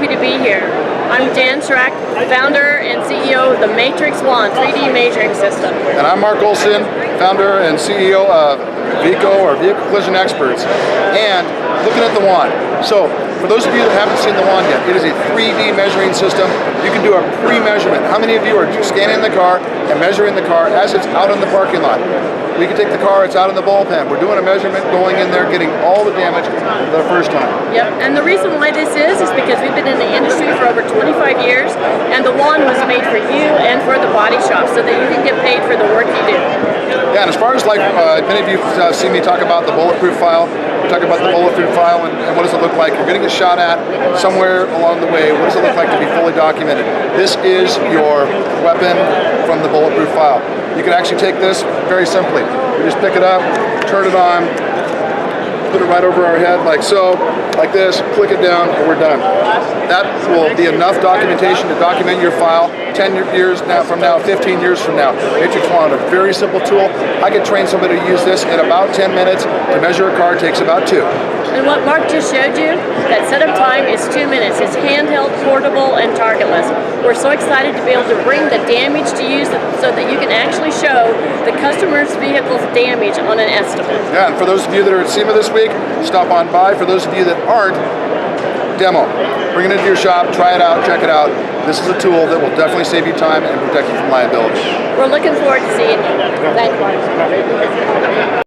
happy to be here. I'm Jan Srack, founder and CEO of the Matrix Wand 3D measuring system. And I'm Mark Olson, founder and CEO of VECO, or VECO Experts, and looking at the wand. So, for those of you that haven't seen the wand yet, it is a 3D measuring system. You can do a pre-measurement. How many of you are scanning the car and measuring the car as it's out in the parking lot? We can take the car, it's out in the bullpen. We're doing a measurement, going in there, getting all the damage the first time. Yep, and the reason why this is because we've been in the industry for over 25 years, and the wand was made for you and for the body shop so that you can get paid for the work you do. Yeah, and as far as many of you have seen me talk about the bulletproof file, we talk about the bulletproof file and what does it look like. You're getting a shot at somewhere along the way. What does it look like to be fully documented? This is your weapon from the bulletproof file. You can actually take this very simply. You just pick it up, turn it on, put it right over our head like so, like this, click it down, and we're done. That will be enough documentation to document your file 10 years from now, 15 years from now. Matrix Wand, a very simple tool. I could train somebody to use this in about 10 minutes. To measure a car takes about 2. And what Mark just showed you, that setup time is 2 minutes. It's handheld, portable, and targetless. We're so excited to be able to bring the damage to you so that you can actually show the customer's vehicle's damage on an estimate. Yeah, and for those of you that are at SEMA this week, stop on by. For those of you that aren't, demo. Bring it into your shop, try it out, check it out. This is a tool that will definitely save you time and protect you from liability. We're looking forward to seeing you. Thank you.